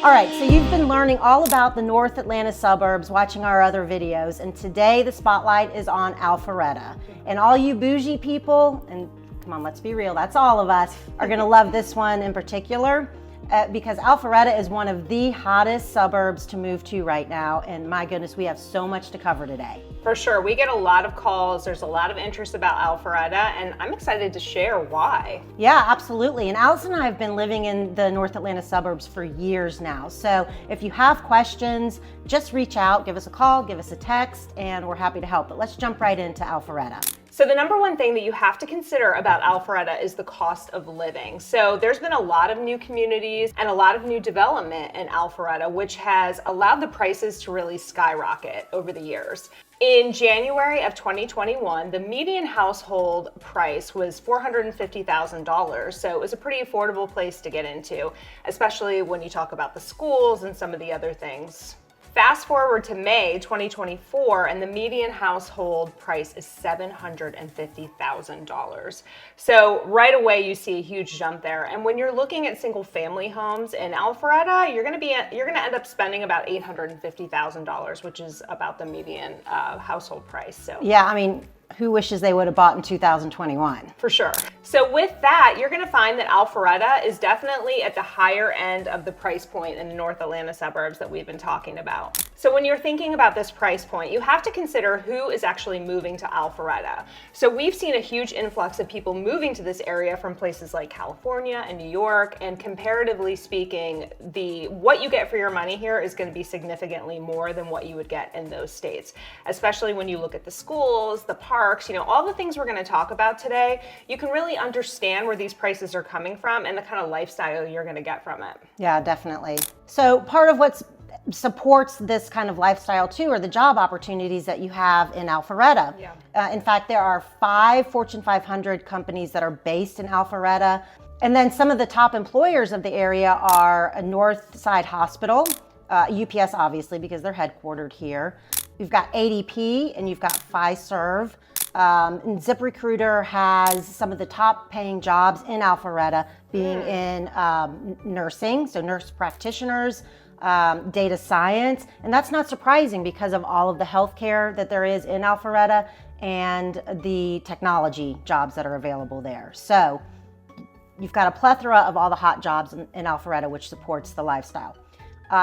All right, so you've been learning all about the North Atlanta suburbs, watching our other videos, and today the spotlight is on Alpharetta. And all you bougie people, and come on, let's be real, that's all of us, are gonna love this one in particular because Alpharetta is one of the hottest suburbs to move to right now, and my goodness, we have so much to cover today. For sure, we get a lot of calls, there's a lot of interest about Alpharetta, and I'm excited to share why. Yeah, absolutely. And Alice and I have been living in the North Atlanta suburbs for years now. So if you have questions, just reach out, give us a call, give us a text, and we're happy to help. But let's jump right into Alpharetta. So the number one thing that you have to consider about Alpharetta is the cost of living. So there's been a lot of new communities and a lot of new development in Alpharetta, which has allowed the prices to really skyrocket over the years. In January of 2021, the median household price was $450,000. So it was a pretty affordable place to get into, especially when you talk about the schools and some of the other things. Fast forward to May 2024, and the median household price is $750,000. So right away you see a huge jump there. And when you're looking at single family homes in Alpharetta, you're gonna end up spending about $850,000, which is about the median household price. So yeah, I mean, who wishes they would have bought in 2021? For sure. So with that, you're gonna find that Alpharetta is definitely at the higher end of the price point in the North Atlanta suburbs that we've been talking about. So when you're thinking about this price point, you have to consider who is actually moving to Alpharetta. So we've seen a huge influx of people moving to this area from places like California and New York, and comparatively speaking, what you get for your money here is gonna be significantly more than what you would get in those states, especially when you look at the schools, the parks, all the things we're gonna talk about today. You can really understand where these prices are coming from and the kind of lifestyle you're gonna get from it. Yeah, definitely. So part of what supports this kind of lifestyle too are the job opportunities that you have in Alpharetta. Yeah. In fact, there are 5 Fortune 500 companies that are based in Alpharetta. And then some of the top employers of the area are a Northside Hospital, UPS obviously because they're headquartered here. You've got ADP and you've got Fiserv. And ZipRecruiter has some of the top paying jobs in Alpharetta being in nursing, so nurse practitioners, data science, and that's not surprising because of all of the healthcare that there is in Alpharetta and the technology jobs that are available there. So you've got a plethora of all the hot jobs in Alpharetta, which supports the lifestyle.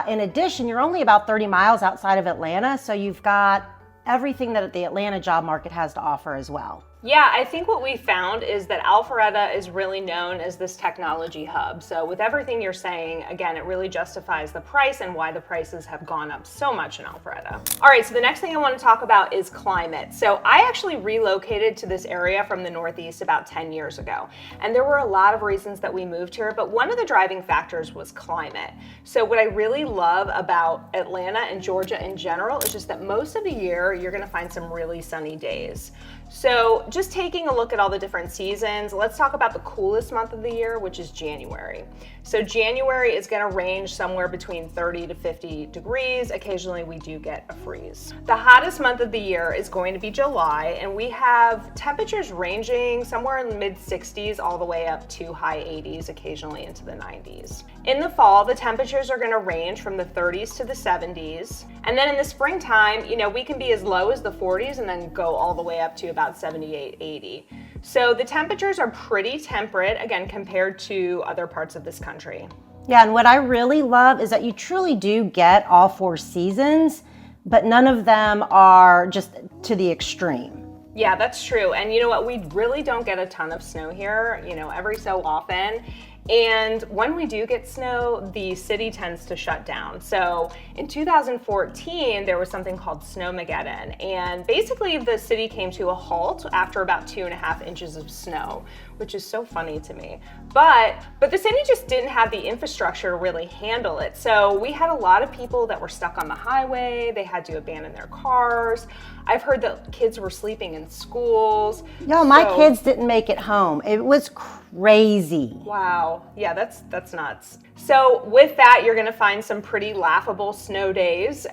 In addition, you're only about 30 miles outside of Atlanta, so you've got everything that the Atlanta job market has to offer as well. Yeah, I think what we found is that Alpharetta is really known as this technology hub. So with everything you're saying, again, it really justifies the price and why the prices have gone up so much in Alpharetta. All right, so the next thing I want to talk about is climate. So I actually relocated to this area from the Northeast about 10 years ago. And there were a lot of reasons that we moved here, but one of the driving factors was climate. So what I really love about Atlanta and Georgia in general is just that most of the year, you're gonna find some really sunny days. So just taking a look at all the different seasons, let's talk about the coolest month of the year, which is January. So January is gonna range somewhere between 30 to 50 degrees. Occasionally we do get a freeze. The hottest month of the year is going to be July, and we have temperatures ranging somewhere in the mid 60s all the way up to high 80s, occasionally into the 90s. In the fall, the temperatures are gonna range from the 30s to the 70s. And then in the springtime, we can be as low as the 40s and then go all the way up to about 78, 80. So the temperatures are pretty temperate, again, compared to other parts of this country. Yeah, and what I really love is that you truly do get all 4 seasons, but none of them are just to the extreme. Yeah, that's true. And you know what? We really don't get a ton of snow here, every so often. And when we do get snow, the city tends to shut down. So in 2014, there was something called Snowmageddon. And basically the city came to a halt after about 2.5 inches of snow, which is so funny to me. But the city just didn't have the infrastructure to really handle it. So we had a lot of people that were stuck on the highway. They had to abandon their cars. I've heard that kids were sleeping in schools. No, my kids didn't make it home. It was crazy. Wow. Yeah, that's nuts. So with that, you're gonna find some pretty laughable snow days,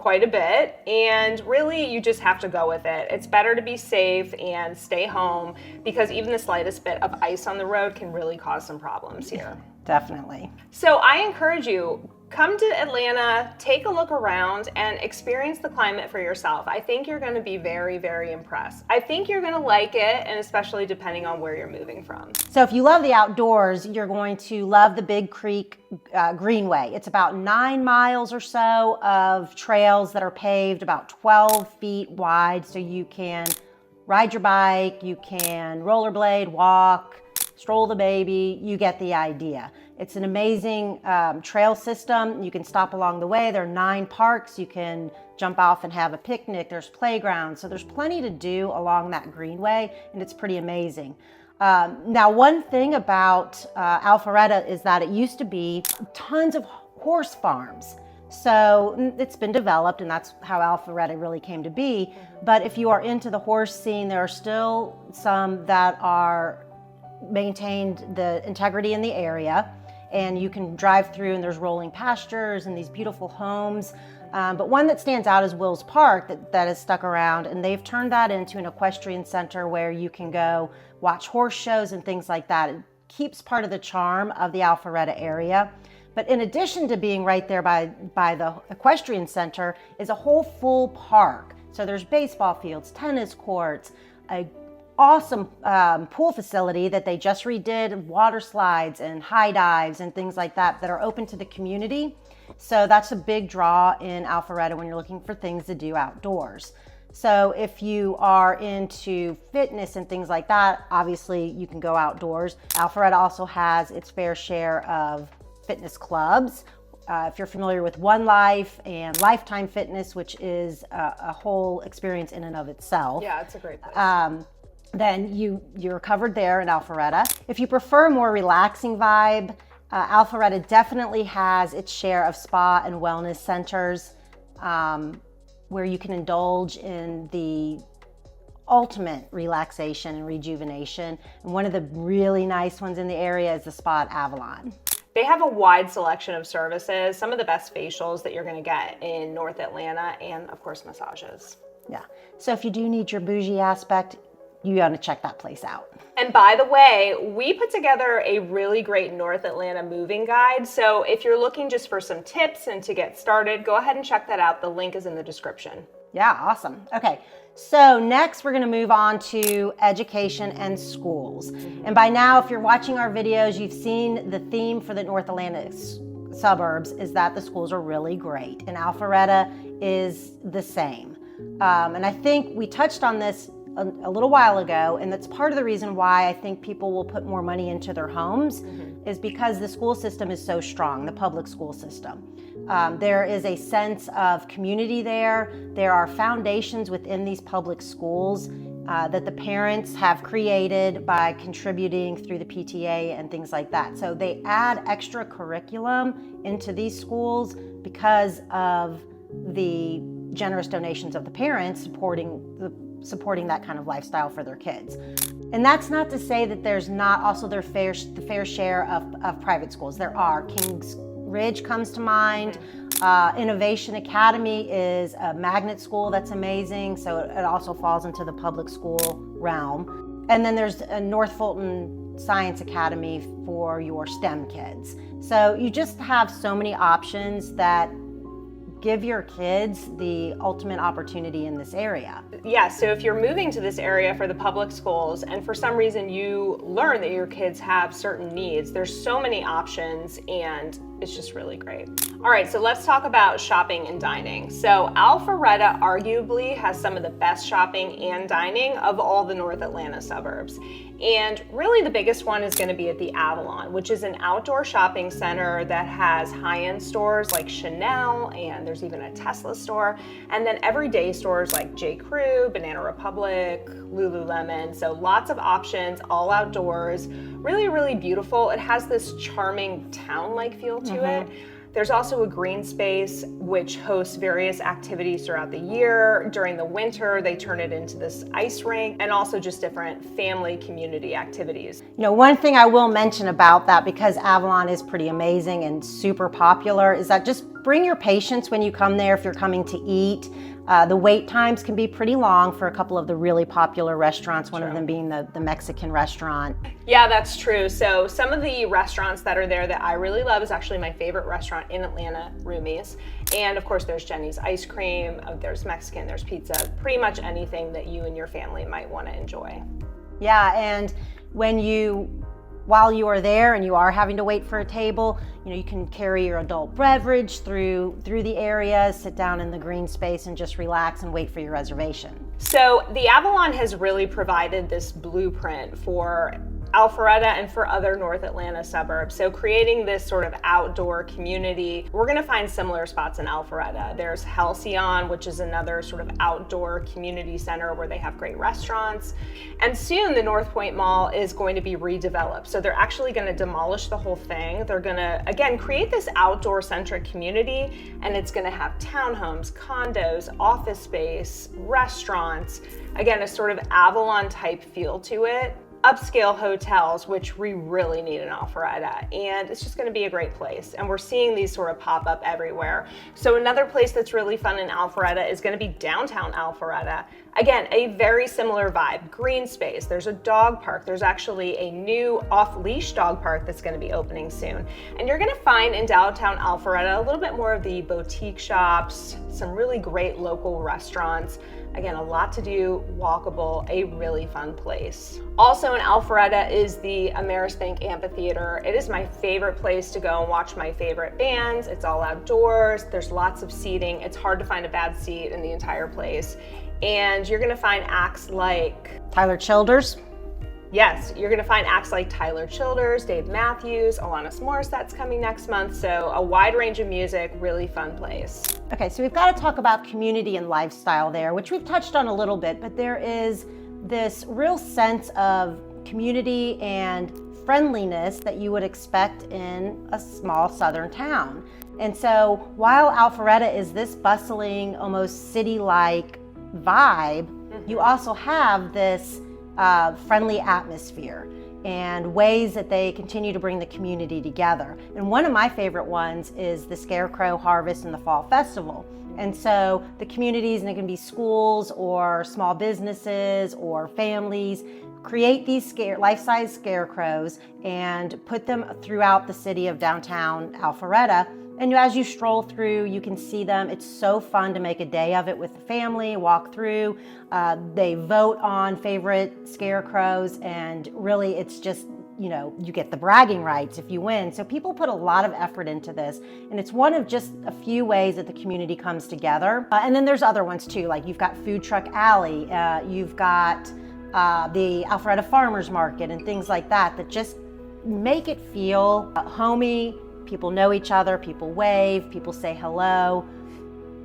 quite a bit. And really, you just have to go with it. It's better to be safe and stay home because even the slightest bit of ice on the road can really cause some problems here. Definitely. So I encourage you, come to Atlanta, take a look around, and experience the climate for yourself. I think you're going to be very, very impressed. I think you're going to like it, and especially depending on where you're moving from. So if you love the outdoors, you're going to love the Big Creek Greenway. It's about 9 miles or so of trails that are paved, about 12 feet wide, so you can ride your bike, you can rollerblade, walk, stroll the baby, you get the idea. It's an amazing trail system. You can stop along the way. There are 9 parks. You can jump off and have a picnic. There's playgrounds. So there's plenty to do along that greenway, and it's pretty amazing. Now, one thing about Alpharetta is that it used to be tons of horse farms. So it's been developed, and that's how Alpharetta really came to be. But if you are into the horse scene, there are still some that are maintained the integrity in the area, and you can drive through and there's rolling pastures and these beautiful homes. But one that stands out is Will's Park that has stuck around, and they've turned that into an equestrian center where you can go watch horse shows and things like that. It keeps part of the charm of the Alpharetta area. But in addition to being right there by the equestrian center is a whole full park. So there's baseball fields, tennis courts, a awesome pool facility that they just redid, water slides and high dives and things like that are open to the community. So that's a big draw in Alpharetta when you're looking for things to do outdoors. So if you are into fitness and things like that, obviously you can go outdoors. Alpharetta also has its fair share of fitness clubs. If you're familiar with One Life and Lifetime Fitness, which is a whole experience in and of itself. Yeah, it's a great place. Then you're covered there in Alpharetta. If you prefer a more relaxing vibe, Alpharetta definitely has its share of spa and wellness centers where you can indulge in the ultimate relaxation and rejuvenation. And one of the really nice ones in the area is the spa at Avalon. They have a wide selection of services, some of the best facials that you're going to get in North Atlanta, and of course massages. Yeah, so if you do need your bougie aspect, you got to check that place out. And by the way, we put together a really great North Atlanta moving guide. So if you're looking just for some tips and to get started, go ahead and check that out. The link is in the description. Yeah, awesome. Okay, so next we're going to move on to education and schools. And by now, if you're watching our videos, you've seen the theme for the North Atlanta suburbs is that the schools are really great. And Alpharetta is the same. And I think we touched on this a little while ago, and that's part of the reason why I think people will put more money into their homes is because the school system is so strong, the public school system. There is a sense of community there. There are foundations within these public schools that the parents have created by contributing through the PTA and things like that. So they add extra curriculum into these schools because of the generous donations of the parents supporting that kind of lifestyle for their kids. And that's not to say that there's not also the fair share of private schools. There are. Kings Ridge comes to mind. Innovation Academy is a magnet school that's amazing, so it also falls into the public school realm. And then there's a North Fulton Science Academy for your STEM kids. So you just have so many options that give your kids the ultimate opportunity in this area. Yeah, so if you're moving to this area for the public schools and for some reason you learn that your kids have certain needs, there's so many options and it's just really great. All right, so let's talk about shopping and dining. So Alpharetta arguably has some of the best shopping and dining of all the North Atlanta suburbs. And really the biggest one is gonna be at the Avalon, which is an outdoor shopping center that has high-end stores like Chanel, and there's even a Tesla store, and then everyday stores like J. Crew, Banana Republic, Lululemon. So lots of options, all outdoors, really, really beautiful. It has this charming town-like feel to it. There's also a green space which hosts various activities throughout the year. During the winter, they turn it into this ice rink and also just different family community activities. You know, one thing I will mention about that, because Avalon is pretty amazing and super popular, is that just bring your patients when you come there if you're coming to eat. The wait times can be pretty long for a couple of the really popular restaurants, one of them being the Mexican restaurant. Yeah, that's true. So some of the restaurants that are there that I really love is actually my favorite restaurant in Atlanta, Rumi's. And of course there's Jenny's Ice Cream, there's Mexican, there's pizza, pretty much anything that you and your family might want to enjoy. Yeah, and while you are there and you are having to wait for a table, you can carry your adult beverage through the area, sit down in the green space and just relax and wait for your reservation. So the Avalon has really provided this blueprint for Alpharetta and for other North Atlanta suburbs. So creating this sort of outdoor community, we're gonna find similar spots in Alpharetta. There's Halcyon, which is another sort of outdoor community center where they have great restaurants. And soon the North Point Mall is going to be redeveloped. So they're actually gonna demolish the whole thing. They're gonna, again, create this outdoor centric community, and it's gonna have townhomes, condos, office space, restaurants, again, a sort of Avalon type feel to it. Upscale hotels, which we really need in Alpharetta, and it's just going to be a great place. And we're seeing these sort of pop up everywhere. So another place that's really fun in Alpharetta is going to be downtown Alpharetta. Again, a very similar vibe, green space. There's a dog park. There's actually a new off-leash dog park that's going to be opening soon. And you're going to find in downtown Alpharetta a little bit more of the boutique shops, some really great local restaurants. Again, a lot to do, walkable, a really fun place. Also in Alpharetta is the Amerisbank Amphitheater. It is my favorite place to go and watch my favorite bands. It's all outdoors, there's lots of seating. It's hard to find a bad seat in the entire place. And you're gonna find acts like Tyler Childers. Yes, you're gonna find acts like Tyler Childers, Dave Matthews, Alanis Morissette's coming next month. So a wide range of music, really fun place. Okay, so we've got to talk about community and lifestyle there, which we've touched on a little bit, but there is this real sense of community and friendliness that you would expect in a small southern town. And so while Alpharetta is this bustling, almost city-like vibe, you also have this friendly atmosphere and ways that they continue to bring the community together. And one of my favorite ones is the Scarecrow Harvest and the Fall Festival. And so the communities, and it can be schools or small businesses or families, create these life-size scarecrows and put them throughout the city of downtown Alpharetta. And as you stroll through, you can see them. It's so fun to make a day of it with the family, walk through. They vote on favorite scarecrows, and really it's just, you get the bragging rights if you win. So people put a lot of effort into this, and it's one of just a few ways that the community comes together. And then there's other ones too, like you've got Food Truck Alley, you've got the Alpharetta Farmers Market and things like that just make it feel homey. People know each other, people wave, people say hello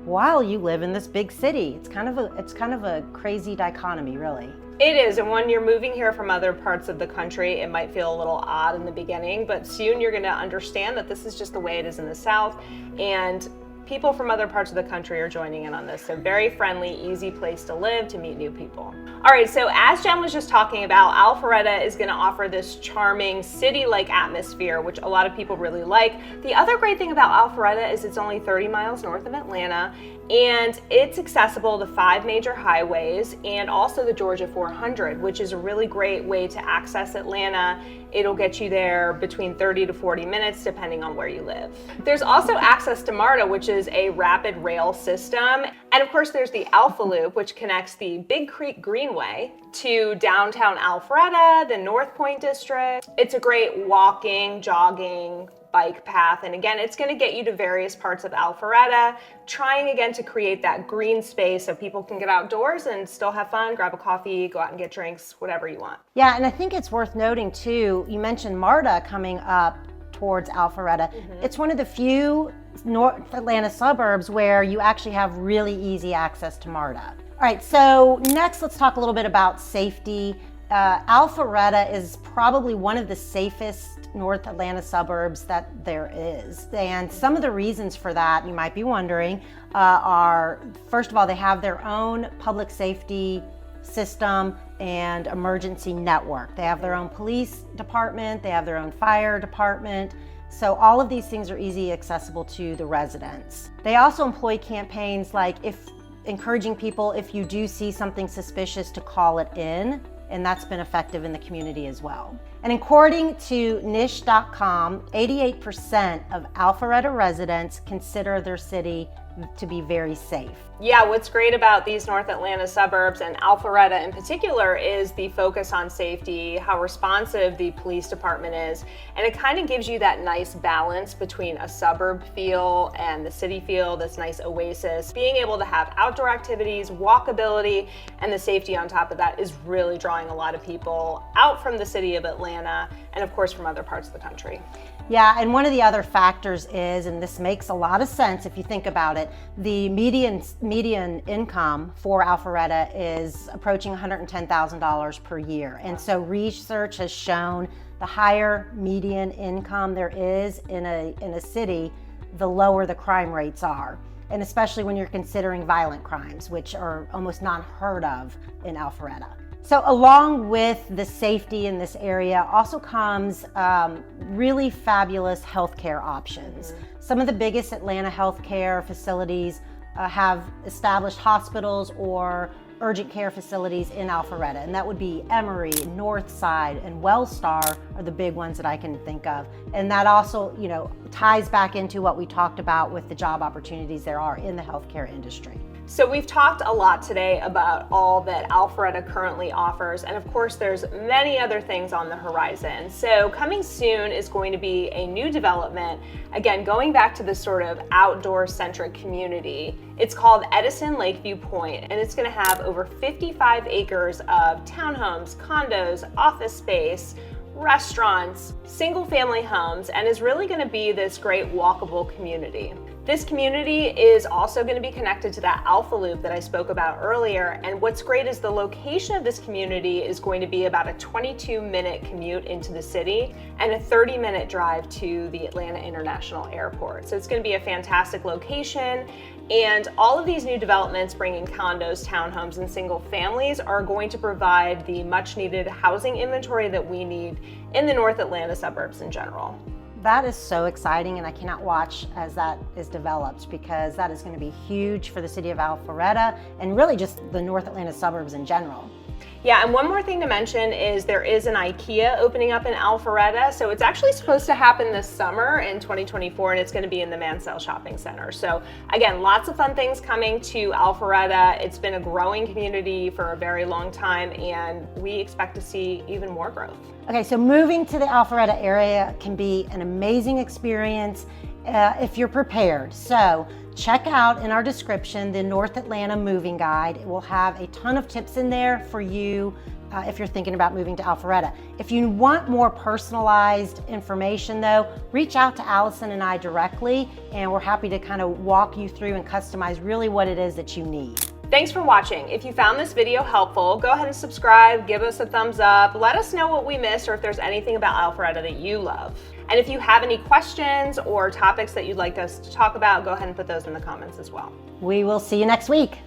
while you live in this big city. It's kind of a crazy dichotomy, really. It is, and when you're moving here from other parts of the country, it might feel a little odd in the beginning, but soon you're gonna understand that this is just the way it is in the South, and people from other parts of the country are joining in on this. So very friendly, easy place to live, to meet new people. All right, so as Jen was just talking about, Alpharetta is gonna offer this charming city-like atmosphere, which a lot of people really like. The other great thing about Alpharetta is it's only 30 miles north of Atlanta, and it's accessible to 5 major highways and also the Georgia 400, which is a really great way to access Atlanta. It'll get you there between 30 to 40 minutes, depending on where you live. There's also access to MARTA, which is a rapid rail system. And of course, there's the Alpha Loop, which connects the Big Creek Greenway to downtown Alpharetta, the North Point district. It's a great walking, jogging, bike path. And again, it's going to get you to various parts of Alpharetta, trying again to create that green space so people can get outdoors and still have fun, grab a coffee, go out and get drinks, whatever you want. Yeah, and I think it's worth noting too, you mentioned MARTA coming up towards Alpharetta. It's one of the few North Atlanta suburbs where you actually have really easy access to MARTA. All right, so next let's talk a little bit about safety. Alpharetta is probably one of the safest North Atlanta suburbs that there is. And some of the reasons for that, you might be wondering, are, first of all, they have their own public safety system and emergency network. They have their own police department, they have their own fire department. So all of these things are easily accessible to the residents. They also employ campaigns like if encouraging people, if you do see something suspicious, to call it in, and that's been effective in the community as well. And according to niche.com, 88% of Alpharetta residents consider their city to be very safe. Yeah, what's great about these North Atlanta suburbs and Alpharetta in particular is the focus on safety, how responsive the police department is, and it kind of gives you that nice balance between a suburb feel and the city feel, this nice oasis. Being able to have outdoor activities, walkability, and the safety on top of that is really drawing a lot of people out from the city of Atlanta and of course from other parts of the country. Yeah, and one of the other factors is, and this makes a lot of sense if you think about it, the median income for Alpharetta is approaching $110,000 per year. And so research has shown the higher median income there is in a city, the lower the crime rates are. And especially when you're considering violent crimes, which are almost not heard of in Alpharetta. So along with the safety in this area also comes really fabulous healthcare options. Some of the biggest Atlanta healthcare facilities have established hospitals or urgent care facilities in Alpharetta, and that would be Emory, Northside, and Wellstar are the big ones that I can think of. And that also, ties back into what we talked about with the job opportunities there are in the healthcare industry. So we've talked a lot today about all that Alpharetta currently offers, and of course there's many other things on the horizon. So coming soon is going to be a new development, again going back to this sort of outdoor-centric community. It's called Edison Lakeview Point, and it's going to have over 55 acres of townhomes, condos, office space, restaurants, single-family homes, and is really going to be this great walkable community. This community is also going to be connected to that Alpha Loop that I spoke about earlier, and what's great is the location of this community is going to be about a 22-minute commute into the city and a 30-minute drive to the Atlanta International Airport. So it's going to be a fantastic location, and all of these new developments bringing condos, townhomes, and single families are going to provide the much-needed housing inventory that we need in the North Atlanta suburbs in general. That is so exciting, and I cannot watch as that is developed, because that is going to be huge for the city of Alpharetta and really just the North Atlanta suburbs in general. Yeah, and one more thing to mention is there is an IKEA opening up in Alpharetta. So it's actually supposed to happen this summer in 2024, and it's going to be in the Mansell Shopping Center. So again, lots of fun things coming to Alpharetta. It's been a growing community for a very long time, and we expect to see even more growth. Okay, so moving to the Alpharetta area can be an amazing experience if you're prepared. So check out in our description the North Atlanta Moving Guide. It will have a ton of tips in there for you if you're thinking about moving to Alpharetta. If you want more personalized information though, reach out to Allison and I directly, and we're happy to kind of walk you through and customize really what it is that you need. Thanks for watching. If you found this video helpful, go ahead and subscribe, give us a thumbs up, let us know what we missed or if there's anything about Alpharetta that you love. And if you have any questions or topics that you'd like us to talk about, go ahead and put those in the comments as well. We will see you next week.